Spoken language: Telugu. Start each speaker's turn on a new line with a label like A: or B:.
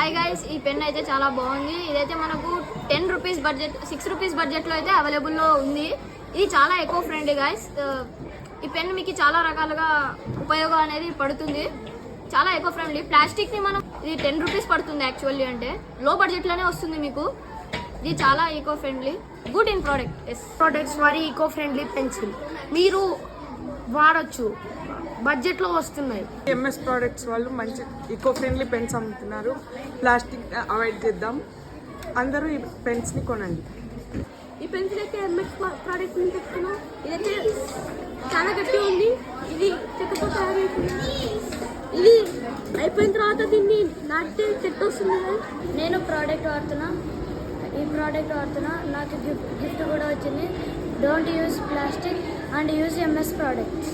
A: హాయ్ గైస్, ఈ పెన్ అయితే చాలా బాగుంది. ఇదైతే మనకు 10 రూపీస్ బడ్జెట్, 6 రూపీస్ బడ్జెట్లో అయితే అవైలబుల్లో ఉంది. ఇది చాలా ఎకో ఫ్రెండ్లీ గైస్. ఈ పెన్ మీకు చాలా రకాలుగా ఉపయోగం అనేది పడుతుంది. చాలా ఎకో ఫ్రెండ్లీ. ప్లాస్టిక్ని మనం ఇది 10 రూపీస్ పడుతుంది యాక్చువల్లీ, అంటే లో బడ్జెట్లోనే వస్తుంది మీకు. ఇది చాలా eco friendly, good in product.
B: Products వారి ఈకో ఫ్రెండ్లీ పెన్సిల్ మీరు వాడచ్చు, బడ్జెట్లో వస్తున్నాయి.
C: ఎంఎస్ ప్రోడక్ట్స్ వాళ్ళు మంచి ఈకో ఫ్రెండ్లీ పెన్స్ అమ్ముతున్నారు. ప్లాస్టిక్ అవాయిడ్ చేద్దాం, అందరూ ఈ పెన్స్ని కొనండి.
B: ఈ పెన్సిల్ అయితే ఎంఎస్ ప్రోడక్ట్ నుంచి తెచ్చుకున్నాం. ఇదైతే చాలా గట్టిగా ఉంది. ఇది చెక్కతో తయారు అవుతుంది. ఇది అయిపోయిన తర్వాత దీన్ని నాటితే చెట్టు వస్తుంది.
A: నేను ఈ ప్రోడక్ట్ వాడుతున్నా, నాకు గిఫ్ట్ కూడా వచ్చింది. Don't use plastic and use MS products.